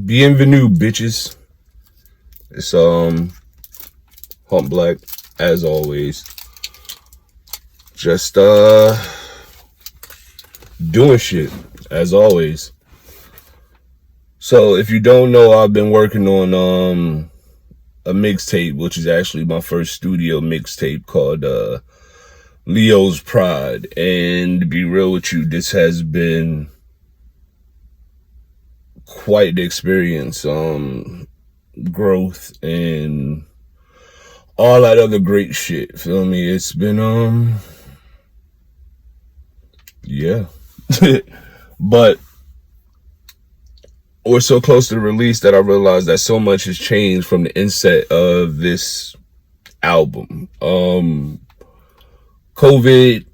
Bienvenue, bitches. It's Humþlack, as always. Just doing shit, as always. So if you don't know, I've been working on a mixtape, which is actually my first studio mixtape, called Leo's Pride. And to be real with you, this has been quite the experience. Growth and all that other great shit. Feel me? It's been yeah. But we're so close to the release that I realized that so much has changed from the inset of this album. COVID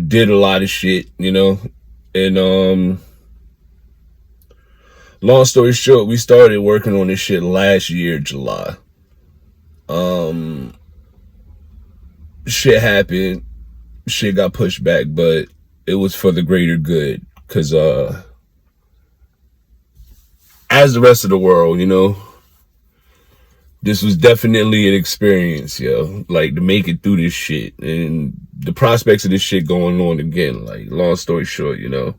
did a lot of shit, you know, and long story short, we started working on this shit last year, July. Shit happened, shit got pushed back, but it was for the greater good. Cause as the rest of the world, you know, this was definitely an experience, yo. Like, to make it through this shit and the prospects of this shit going on again. Like, long story short, you know,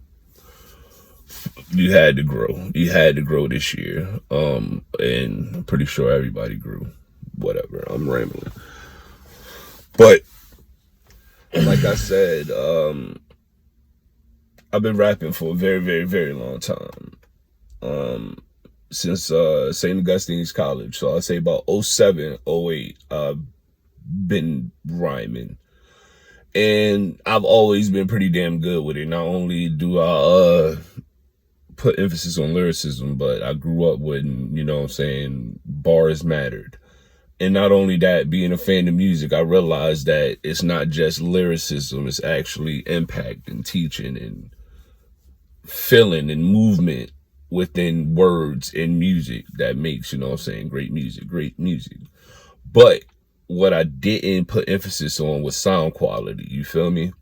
you had to grow. You had to grow this year. And I'm pretty sure everybody grew. Whatever, I'm rambling. But like I said, I've been rapping for a very, very, very long time. Since St. Augustine's College. So I'll say about 07, 08, I've been rhyming. And I've always been pretty damn good with it. Not only do I put emphasis on lyricism, but I grew up with, you know what I'm saying, bars mattered. And not only that, being a fan of music, I realized that it's not just lyricism, it's actually impact and teaching and feeling and movement within words and music that makes, you know what I'm saying, great music. But what I didn't put emphasis on was sound quality, you feel me?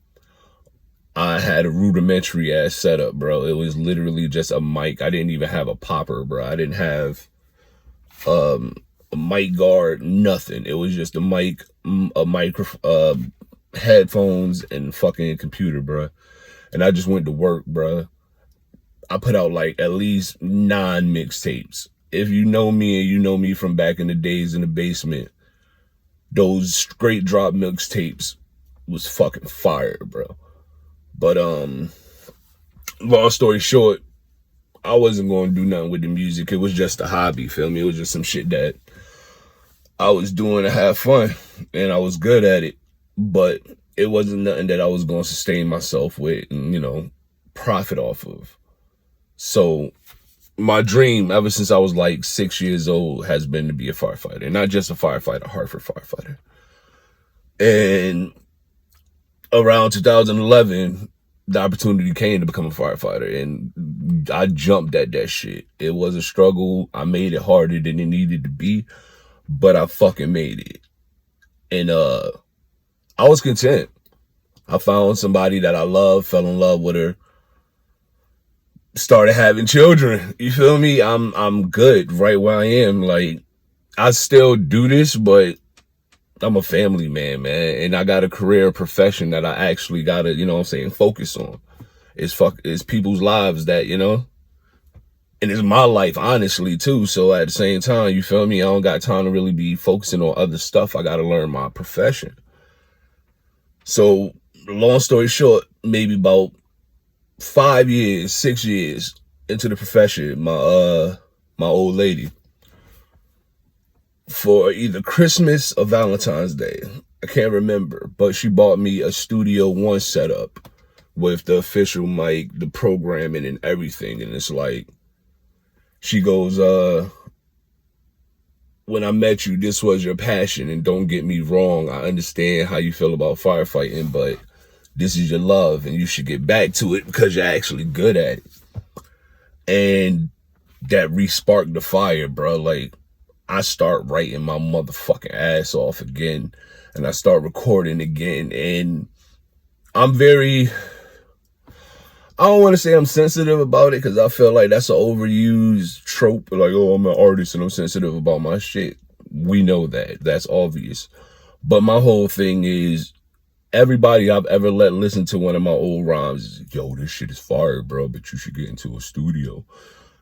I had a rudimentary ass setup, bro. It was literally just a mic. I didn't even have a popper, bro. I didn't have a mic guard, nothing. It was just a mic, a microphone, headphones, and fucking computer, bro. And I just went to work, bro. I put out like at least 9 mixtapes. If you know me and you know me from back in the days in the basement, those straight drop mixtapes was fucking fire, bro. But long story short, I wasn't going to do nothing with the music. It was just a hobby, feel me? It was just some shit that I was doing to have fun, and I was good at it. But it wasn't nothing that I was going to sustain myself with and, you know, profit off of. So my dream ever since I was like 6 years old has been to be a firefighter. And not just a firefighter, a Hartford firefighter. And around 2011, the opportunity came to become a firefighter, and I jumped at that shit. It was a struggle. I made it harder than it needed to be, but I fucking made it. And I was content. I found somebody that I love, fell in love with her, started having children. You feel me? I'm good right where I am. Like, I still do this, but I'm a family man, and I got a career, profession that I actually gotta, you know what I'm saying, focus on. It's people's lives that, you know, and it's my life, honestly, too. So at the same time, you feel me, I don't got time to really be focusing on other stuff. I gotta learn my profession. So long story short, maybe about 5 years, 6 years into the profession, my old lady, for either Christmas or Valentine's Day, I can't remember, but she bought me a Studio One setup with the official mic, the programming, and everything. And it's like, she goes, when I met you, this was your passion, and don't get me wrong, I understand how you feel about firefighting, but this is your love, and you should get back to it because you're actually good at it. And that re-sparked the fire, bro. Like, I start writing my motherfucking ass off again, and I start recording again, and I'm very I don't want to say I'm sensitive about it, because I feel like that's an overused trope. Like, oh, I'm an artist and I'm sensitive about my shit. We know that. That's obvious. But my whole thing is, everybody I've ever let listen to one of my old rhymes is, yo, this shit is fire, bro, but you should get into a studio.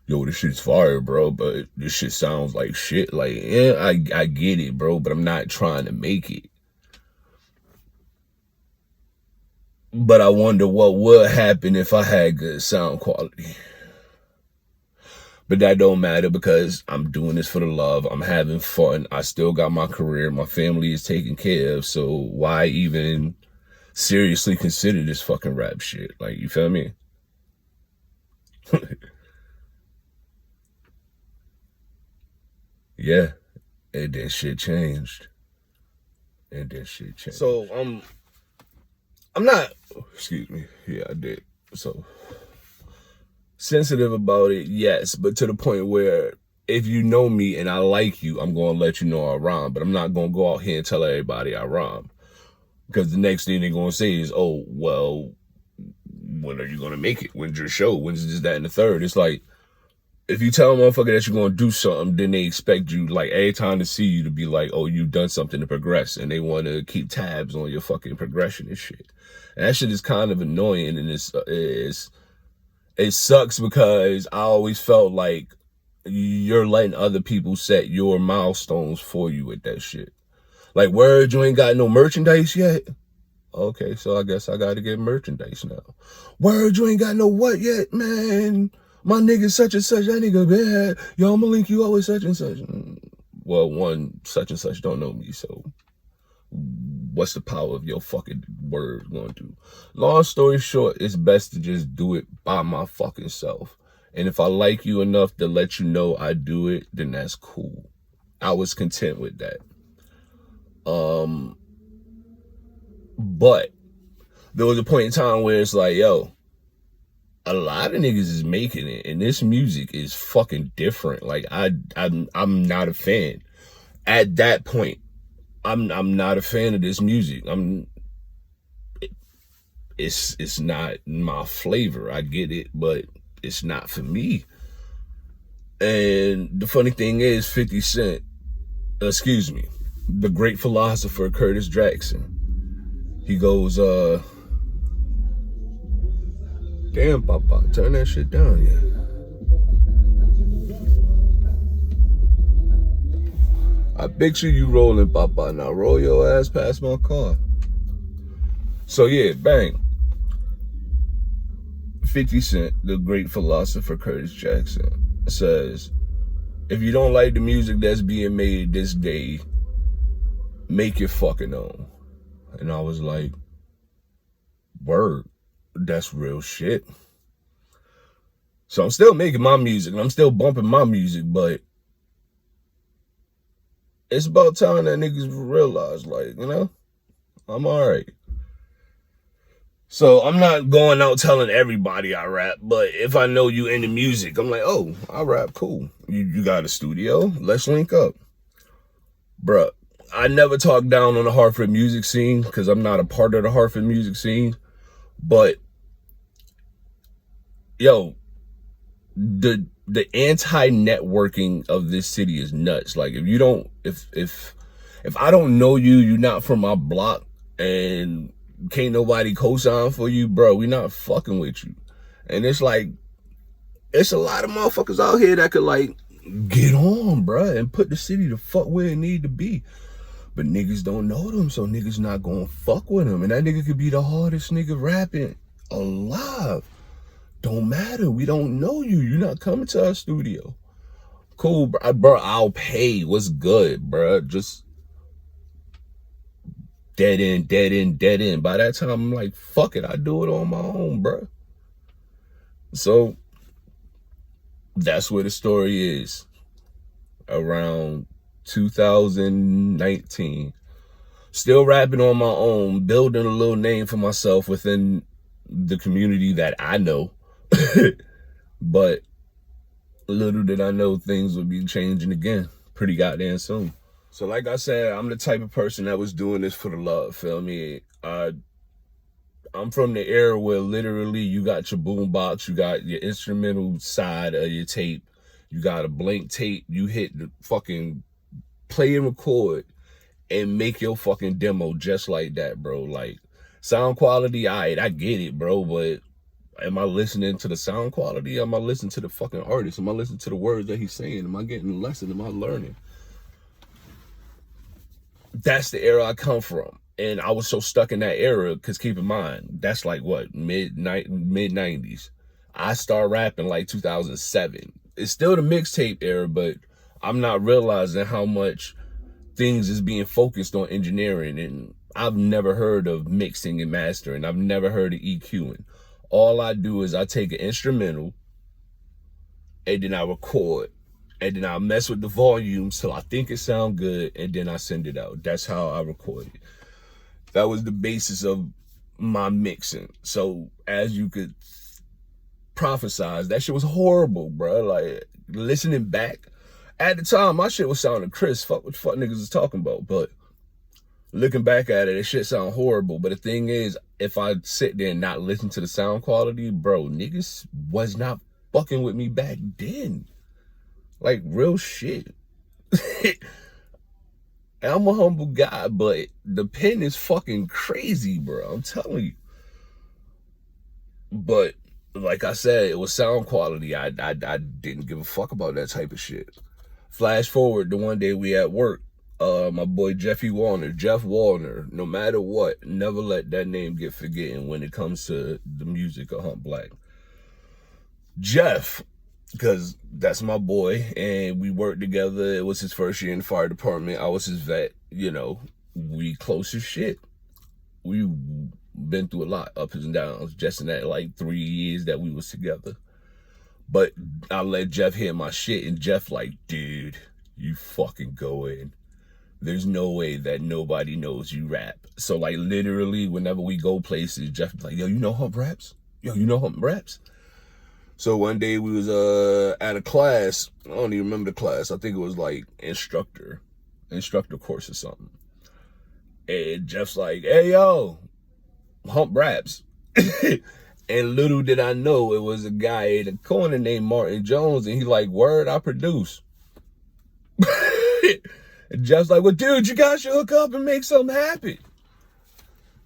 Yo, this shit is fire, bro, but this shit sounds like shit. Like, yeah, I get it, bro, but I'm not trying to make it. But I wonder what would happen if I had good sound quality. But that don't matter, because I'm doing this for the love. I'm having fun. I still got my career. My family is taken care of. So why even seriously consider this fucking rap shit? Like, you feel me? Yeah. And then shit changed. So, I'm not, excuse me. Yeah, I did. So, sensitive about it, yes, but to the point where if you know me and I like you, I'm going to let you know I rhyme, but I'm not going to go out here and tell everybody I rhyme, because the next thing they're going to say is, oh, well, when are you going to make it? When's your show? When's this, that, and the third? It's like, if you tell a motherfucker that you're going to do something, then they expect you, like, every time to see you to be like, oh, you've done something to progress, and they want to keep tabs on your fucking progression and shit. And that shit is kind of annoying, and it sucks, because I always felt like you're letting other people set your milestones for you with that shit. Like, word, you ain't got no merchandise yet? Okay, so I guess I gotta get merchandise now. Word, you ain't got no what yet, man? My nigga such and such, that nigga bad. Yo, I'ma link you up with such and such. Well, one, such and such don't know me, so what's the power of your fucking word going to do? Long story short, it's best to just do it by my fucking self. And if I like you enough to let you know I do it, then that's cool. I was content with that. But there was a point in time where it's like, yo, a lot of niggas is making it, and this music is fucking different. Like, I'm not a fan. At that point, I'm not a fan of this music. It's not my flavor. I get it, but it's not for me. And the funny thing is, 50 Cent, the great philosopher Curtis Jackson, he goes, damn, Papa, turn that shit down, yeah. I picture you rolling, Papa. Now roll your ass past my car. So yeah, bang. 50 Cent, the great philosopher Curtis Jackson, says, if you don't like the music that's being made this day, make your fucking own. And I was like, word, that's real shit. So I'm still making my music, and I'm still bumping my music, but it's about time that niggas realize, like, you know, I'm all right. So I'm not going out telling everybody I rap, but if I know you into music, I'm like, oh, I rap, cool. You got a studio? Let's link up. Bruh, I never talk down on the Hartford music scene, because I'm not a part of the Hartford music scene, but yo, the anti-networking of this city is nuts. Like, if you don't, if I don't know you, you're not from my block, and can't nobody co-sign for you, bro, we not fucking with you. And it's like, it's a lot of motherfuckers out here that could, like, get on, bro, and put the city the fuck where it need to be. But niggas don't know them, so niggas not gonna fuck with them. And that nigga could be the hardest nigga rapping alive. Don't matter. We don't know you. You're not coming to our studio. Cool, bro. I'll pay. What's good, bro? Just dead end. By that time, I'm like, fuck it. I do it on my own, bro. So that's where the story is. Around 2019. Still rapping on my own, building a little name for myself within the community that I know. But little did I know things would be changing again pretty goddamn soon. So like I said, I'm the type of person that was doing this for the love, feel me? I'm from the era where literally you got your boombox, you got your instrumental side of your tape, you got a blank tape, you hit the fucking play and record and make your fucking demo just like that, bro. Like, sound quality, alright, I get it, bro, but am I listening to the sound quality? Am I listening to the fucking artist? Am I listening to the words that he's saying? Am I getting a lesson? Am I learning? That's the era I come from. And I was so stuck in that era, because keep in mind, that's like what, mid 90s. I started rapping like 2007. It's still the mixtape era, but I'm not realizing how much things is being focused on engineering. And I've never heard of mixing and mastering. I've never heard of EQing. All I do is I take an instrumental and then I record. And then I mess with the volumes till I think it sound good, and then I send it out. That's how I record it. That was the basis of my mixing. So as you could prophesize, that shit was horrible, bro. Like, listening back, at the time, my shit was sounding crisp. Fuck what the fuck niggas is talking about. But looking back at it, shit sound horrible. But the thing is, if I sit there and not listen to the sound quality, bro, niggas was not fucking with me back then. Like, real shit. I'm a humble guy, but the pen is fucking crazy, bro. I'm telling you. But like I said, it was sound quality. I didn't give a fuck about that type of shit. Flash forward to one day we at work. My boy Jeff Warner, no matter what, never let that name get forgotten when it comes to the music of Humþlack. Jeff, because that's my boy, and we worked together. It was his first year in the fire department. I was his vet. You know, we close as shit. We been through a lot, ups and downs, just in that like 3 years that we was together. But I let Jeff hear my shit, and Jeff like, dude, you fucking go in. There's no way that nobody knows you rap. So like literally, whenever we go places, Jeff be like, yo, you know Hump raps? Yo, you know Hump raps? So one day we was at a class. I don't even remember the class. I think it was like instructor course or something. And Jeff's like, hey yo, Hump raps. And little did I know it was a guy in the corner named Martin Jones, and he like, word, I produce. And Jeff's like, well, dude, you guys should hook up and make something happen.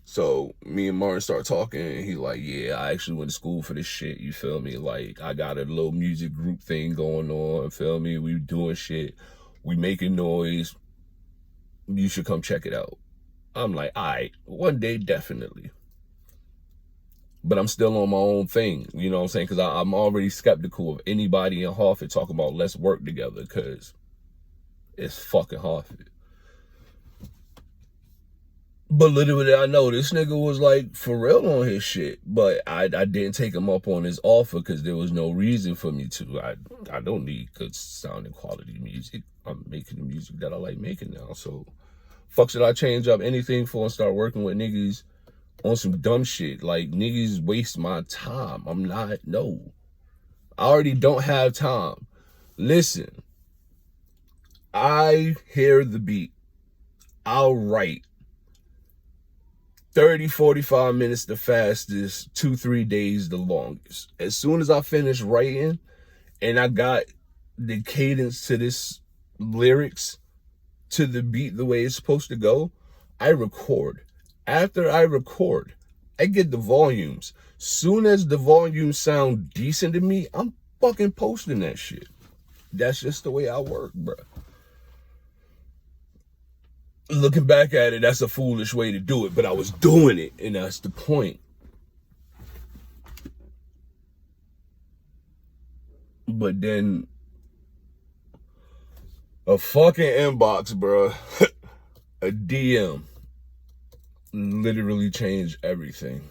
So me and Martin start talking, and he's like, yeah, I actually went to school for this shit, you feel me? Like, I got a little music group thing going on, feel me? We doing shit, we making noise. You should come check it out. I'm like, all right, one day, definitely. But I'm still on my own thing, you know what I'm saying? Because I'm already skeptical of anybody in Hartford talking about let's work together, because it's fucking Hartford. But little did I know, this nigga was like for real on his shit. But I didn't take him up on his offer because there was no reason for me to. I don't need good sounding quality music. I'm making the music that I like making now. So fuck should I change up anything for and start working with niggas on some dumb shit? Like, niggas waste my time. No. I already don't have time. Listen, I hear the beat. I'll write 30, 45 minutes the fastest, 2-3 days the longest. As soon as I finish writing and I got the cadence to this lyrics, to the beat the way it's supposed to go, I record. After I record, I get the volumes. Soon as the volumes sound decent to me, I'm fucking posting that shit. That's just the way I work, bro. Looking back at it, that's a foolish way to do it, but I was doing it, and that's the point. But then a fucking inbox, bro, a DM literally changed everything.